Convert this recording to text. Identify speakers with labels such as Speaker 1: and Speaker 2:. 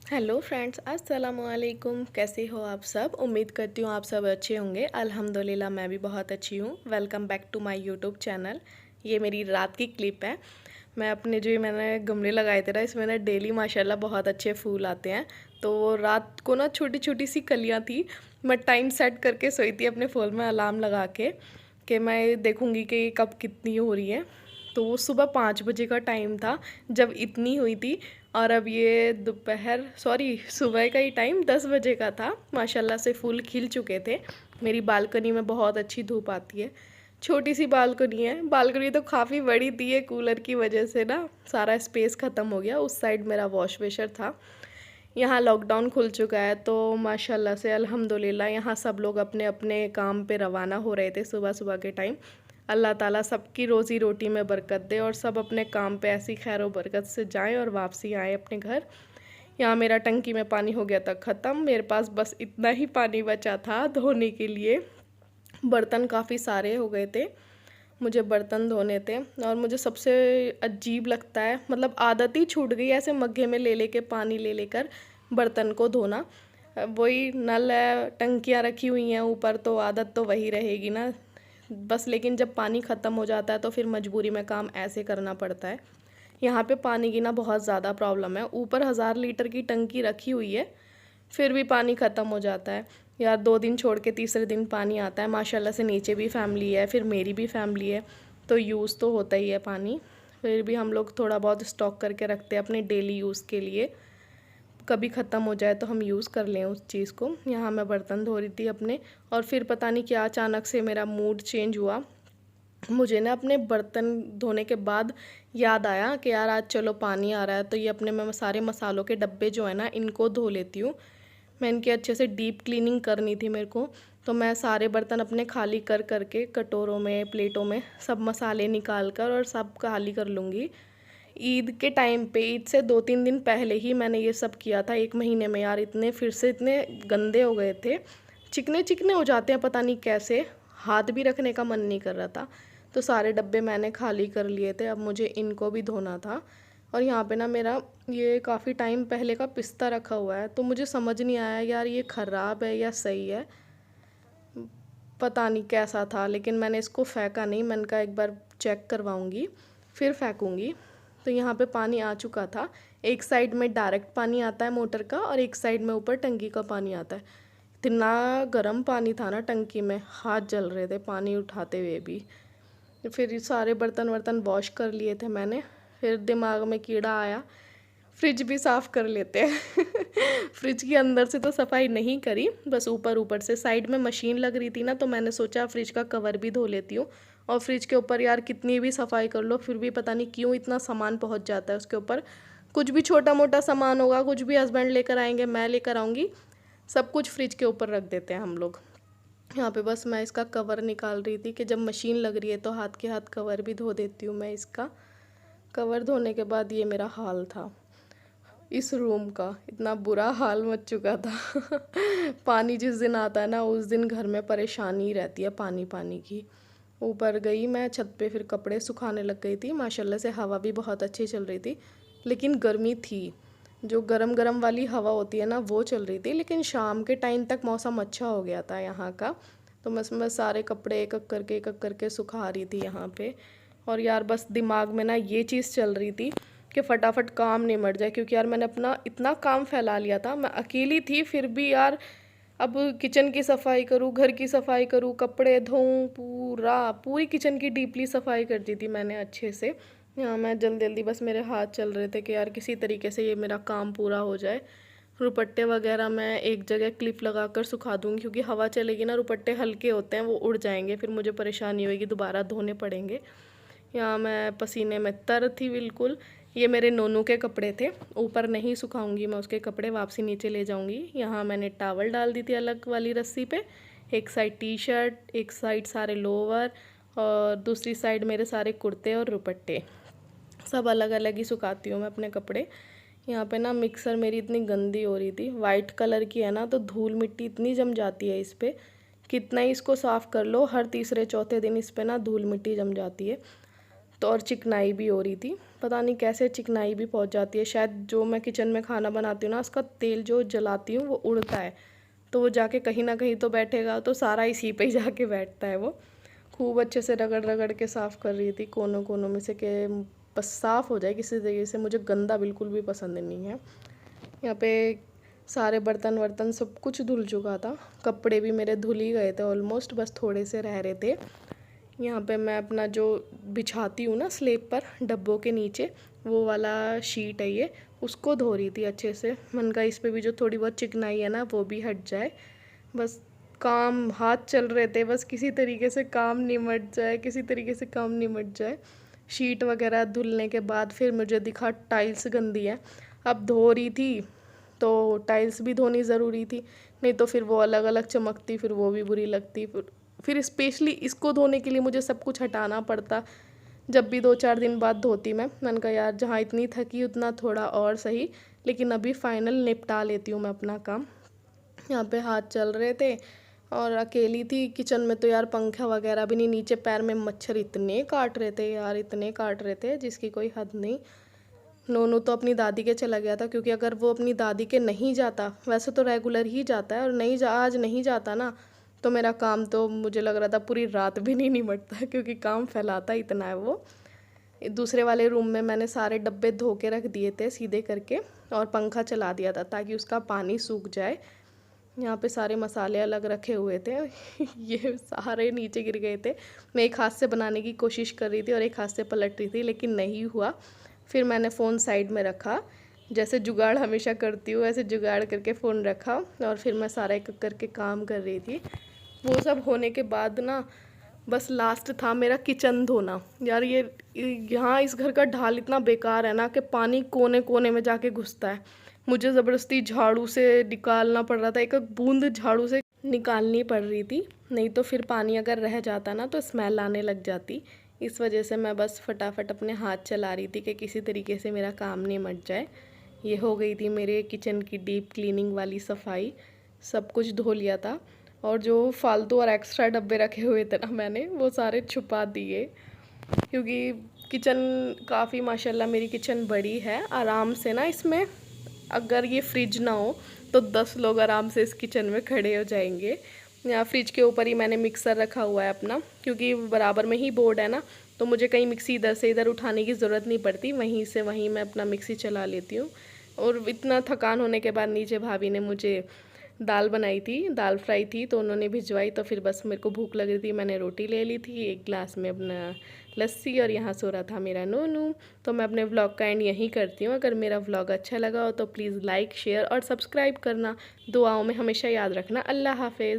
Speaker 1: Hello friends, अस्सलाम वालेकुम। कैसे हो आप सब? उम्मीद करती हूँ आप सब अच्छे होंगे। अल्हम्दुलिल्लाह मैं भी बहुत अच्छी हूँ। Welcome back to my YouTube channel. ये मेरी रात की क्लिप है। मैं अपने जो मैंने गमले लगाए थे ना, इसमें ना डेली माशाल्लाह बहुत अच्छे फूल आते हैं। तो वो रात को ना छोटी छोटी सी कलियाँ थी। मैं टाइम सेट करके सोई थी अपने फ़ोन में अलार्म लगा के कि मैं देखूँगी कि कब कितनी हो रही है। तो वो सुबह 5 बजे का टाइम था जब इतनी हुई थी। और अब ये दोपहर सॉरी सुबह का ही टाइम 10 बजे का था। माशाल्लाह से फूल खिल चुके थे। मेरी बालकनी में बहुत अच्छी धूप आती है। छोटी सी बालकनी है। बालकनी तो काफ़ी बड़ी थी, है कूलर की वजह से ना सारा स्पेस ख़त्म हो गया। उस साइड मेरा वॉश बेशर था। यहाँ लॉकडाउन खुल चुका है तो माशाल्लाह से अल्हम्दुलिल्लाह यहाँ सब लोग अपने अपने काम पे रवाना हो रहे थे सुबह सुबह के टाइम। अल्लाह ताला सबकी रोज़ी रोटी में बरकत दे और सब अपने काम पे ऐसी खैर व बरकत से जाएं और वापसी आए अपने घर। यहाँ मेरा टंकी में पानी हो गया था ख़त्म। मेरे पास बस इतना ही पानी बचा था धोने के लिए। बर्तन काफ़ी सारे हो गए थे, मुझे बर्तन धोने थे। और मुझे सबसे अजीब लगता है, मतलब आदत ही छूट गई ऐसे मग्गे में ले लेके पानी ले लेकर बर्तन को धोना। वही नल है, टंकियाँ रखी हुई हैं ऊपर, तो आदत तो वही रहेगी ना बस। लेकिन जब पानी ख़त्म हो जाता है तो फिर मजबूरी में काम ऐसे करना पड़ता है। यहाँ पे पानी की ना बहुत ज़्यादा प्रॉब्लम है। ऊपर 1000 लीटर की टंकी रखी हुई है, फिर भी पानी ख़त्म हो जाता है यार। 2 दिन छोड़ के तीसरे दिन पानी आता है। माशाल्लाह से नीचे भी फैमिली है, फिर मेरी भी फैमिली है, तो यूज़ तो होता ही है पानी। फिर भी हम लोग थोड़ा बहुत स्टॉक करके रखते हैं अपने डेली यूज़ के लिए, कभी ख़त्म हो जाए तो हम यूज़ कर लें उस चीज़ को। यहाँ मैं बर्तन धो रही थी अपने, और फिर पता नहीं क्या अचानक से मेरा मूड चेंज हुआ। मुझे ना अपने बर्तन धोने के बाद याद आया कि यार आज चलो पानी आ रहा है तो ये अपने मैं सारे मसालों के डब्बे जो है ना इनको धो लेती हूँ। मैं इनकी अच्छे से डीप क्लीनिंग करनी थी मेरे को। तो मैं सारे बर्तन अपने खाली कर करके कटोरों में प्लेटों में सब मसाले निकाल कर और सब खाली कर लूँगी। ईद के टाइम पे, ईद से 2-3 दिन पहले ही मैंने ये सब किया था। 1 महीने में यार इतने फिर से इतने गंदे हो गए थे, चिकने चिकने हो जाते हैं पता नहीं कैसे। हाथ भी रखने का मन नहीं कर रहा था। तो सारे डब्बे मैंने खाली कर लिए थे, अब मुझे इनको भी धोना था। और यहाँ पे ना मेरा ये काफ़ी टाइम पहले का पिस्ता रखा हुआ है, तो मुझे समझ नहीं आया यार ये ख़राब है या सही है। पता नहीं कैसा था, लेकिन मैंने इसको फेंका नहीं। मैंने कहा एक बार चेक करवाऊँगी फिर फेंकूँगी। तो यहाँ पे पानी आ चुका था। एक साइड में डायरेक्ट पानी आता है मोटर का और एक साइड में ऊपर टंकी का पानी आता है। इतना गर्म पानी था ना टंकी में, हाथ जल रहे थे पानी उठाते हुए भी। फिर ये सारे बर्तन वर्तन वॉश कर लिए थे मैंने। फिर दिमाग में कीड़ा आया, फ्रिज भी साफ़ कर लेते हैं। फ्रिज के अंदर से तो सफाई नहीं करी, बस ऊपर ऊपर से। साइड में मशीन लग रही थी ना, तो मैंने सोचा फ्रिज का कवर भी धो लेती हूँ। और फ्रिज के ऊपर यार कितनी भी सफाई कर लो फिर भी पता नहीं क्यों इतना सामान पहुँच जाता है उसके ऊपर। कुछ भी छोटा मोटा सामान होगा, कुछ भी हस्बैंड लेकर आएंगे, मैं लेकर आऊँगी, सब कुछ फ्रिज के ऊपर रख देते हैं हम लोग। यहाँ पे बस मैं इसका कवर निकाल रही थी कि जब मशीन लग रही है तो हाथ के हाथ कवर भी धो देती हूँ मैं इसका। कवर धोने के बाद ये मेरा हाल था इस रूम का। इतना बुरा हाल मच चुका था। पानी जिस दिन आता है ना उस दिन घर में परेशानी रहती है पानी पानी की। ऊपर गई मैं छत पे, फिर कपड़े सुखाने लग गई थी। माशाल्लाह से हवा भी बहुत अच्छी चल रही थी, लेकिन गर्मी थी। जो गरम गरम वाली हवा होती है ना वो चल रही थी, लेकिन शाम के टाइम तक मौसम अच्छा हो गया था यहाँ का। तो मैं सारे कपड़े एक एक करके सुखा रही थी यहाँ पे। और यार बस दिमाग में ना ये चीज़ चल रही थी कि फटाफट काम निमट जाए, क्योंकि यार मैंने अपना इतना काम फैला लिया था। मैं अकेली थी फिर भी यार, अब किचन की सफाई करूँ, घर की सफाई करूँ, कपड़े धोऊँ, पूरी किचन की डीपली सफाई कर दी थी मैंने अच्छे से। यहाँ मैं जल्दी जल्दी बस मेरे हाथ चल रहे थे कि यार किसी तरीके से ये मेरा काम पूरा हो जाए। रुपट्टे वगैरह मैं एक जगह क्लिप लगा कर सुखा दूँगी, क्योंकि हवा चलेगी ना रुपट्टे हल्के होते हैं वो उड़ जाएंगे, फिर मुझे परेशानी होगी, दोबारा धोने पड़ेंगे। यहाँ मैं पसीने में तर थी बिल्कुल। ये मेरे नोनू के कपड़े थे, ऊपर नहीं सुखाऊंगी मैं उसके कपड़े, वापसी नीचे ले जाऊंगी। यहाँ मैंने टावल डाल दी थी अलग वाली रस्सी पे। एक साइड टी शर्ट, एक साइड सारे लोवर, और दूसरी साइड मेरे सारे कुर्ते और दुपट्टे। सब अलग अलग ही सुखाती हूँ मैं अपने कपड़े। यहाँ पे ना मिक्सर मेरी इतनी गंदी हो रही थी, वाइट कलर की है ना, तो धूल मिट्टी इतनी जम जाती है इस पर। कितना ही इसको साफ़ कर लो, हर तीसरे चौथे दिन इस पर ना धूल मिट्टी जम जाती है। तो और चिकनाई भी हो रही थी, पता नहीं कैसे चिकनाई भी पहुंच जाती है। शायद जो मैं किचन में खाना बनाती हूँ ना, उसका तेल जो जलाती हूँ वो उड़ता है, तो वो जाके कहीं ना कहीं तो बैठेगा, तो सारा इसी पे ही जाके बैठता है वो। खूब अच्छे से रगड़ रगड़ के साफ़ कर रही थी कोनों कोनों में से, कि बस साफ़ हो जाए किसी तरीके से। मुझे गंदा बिल्कुल भी पसंद नहीं है। यहाँ पे सारे बर्तन वर्तन सब कुछ धुल चुका था, कपड़े भी मेरे धुल ही गए थे ऑलमोस्ट, बस थोड़े से रह रहे थे। यहाँ पे मैं अपना जो बिछाती हूँ ना स्लेब पर डब्बों के नीचे, वो वाला शीट है ये, उसको धो रही थी अच्छे से। मन का इस पे भी जो थोड़ी बहुत चिकनाई है ना वो भी हट जाए। बस काम हाथ चल रहे थे, बस किसी तरीके से काम निमट जाए, किसी तरीके से काम निमट जाए। शीट वगैरह धुलने के बाद फिर मुझे दिखा टाइल्स गंदी है। अब धो रही थी तो टाइल्स भी धोनी ज़रूरी थी, नहीं तो फिर वो अलग अलग चमकती, फिर वो भी बुरी लगती। फिर स्पेशली इसको धोने के लिए मुझे सब कुछ हटाना पड़ता। जब भी 2-4 दिन बाद धोती मैंने कहा यार जहाँ इतनी थकी उतना थोड़ा और सही, लेकिन अभी फाइनल निपटा लेती हूँ मैं अपना काम। यहाँ पे हाथ चल रहे थे और अकेली थी किचन में, तो यार पंखा वगैरह भी नहीं, नीचे पैर में मच्छर इतने काट रहे थे यार, इतने काट रहे थे जिसकी कोई हद नहीं। नोनू तो अपनी दादी के चला गया था, क्योंकि अगर वो अपनी दादी के नहीं जाता, वैसे तो रेगुलर ही जाता है, और आज नहीं जाता ना, तो मेरा काम तो मुझे लग रहा था पूरी रात भी नहीं निपटता, क्योंकि काम फैलाता इतना है वो। दूसरे वाले रूम में मैंने सारे डब्बे धो के रख दिए थे सीधे करके, और पंखा चला दिया था ताकि उसका पानी सूख जाए। यहाँ पे सारे मसाले अलग रखे हुए थे ये सारे नीचे गिर गए थे। मैं एक हाथ से बनाने की कोशिश कर रही थी और एक हाथ से पलट रही थी, लेकिन नहीं हुआ। फिर मैंने फ़ोन साइड में रखा, जैसे जुगाड़ हमेशा करती हूँ ऐसे जुगाड़ करके फ़ोन रखा, और फिर मैं सारा एक करके काम कर रही थी। वो सब होने के बाद ना बस लास्ट था मेरा किचन धोना। यार ये यहाँ इस घर का ढाल इतना बेकार है ना कि पानी कोने कोने में जाके घुसता है। मुझे ज़बरदस्ती झाड़ू से निकालना पड़ रहा था, एक एक बूंद झाड़ू से निकालनी पड़ रही थी, नहीं तो फिर पानी अगर रह जाता ना तो स्मेल आने लग जाती। इस वजह से मैं बस फटाफट अपने हाथ चला रही थी कि किसी तरीके से मेरा काम निमट जाए। ये हो गई थी मेरे किचन की डीप क्लीनिंग वाली सफाई, सब कुछ धो लिया था। और जो फालतू और एक्स्ट्रा डब्बे रखे हुए थे ना मैंने वो सारे छुपा दिए, क्योंकि किचन काफ़ी माशाल्लाह मेरी किचन बड़ी है। आराम से ना इसमें अगर ये फ्रिज ना हो तो 10 लोग आराम से इस किचन में खड़े हो जाएंगे। यहाँ फ्रिज के ऊपर ही मैंने मिक्सर रखा हुआ है अपना, क्योंकि बराबर में ही बोर्ड है ना, तो मुझे कहीं मिक्सी इधर से इधर उठाने की ज़रूरत नहीं पड़ती, वहीं से वहीं मैं अपना मिक्सी चला लेती हूँ। और इतना थकान होने के बाद नीचे भाभी ने मुझे दाल बनाई थी, दाल फ्राई थी, तो उन्होंने भिजवाई, तो फिर बस मेरे को भूख लग रही थी, मैंने रोटी ले ली थी, एक गिलास में अपना लस्सी, और यहाँ सो रहा था मेरा नोनू। तो मैं अपने व्लॉग का एंड यहीं करती हूँ। अगर मेरा व्लॉग अच्छा लगा हो तो प्लीज़ लाइक शेयर और सब्सक्राइब करना। दुआओं में हमेशा याद रखना। अल्लाह हाफिज़।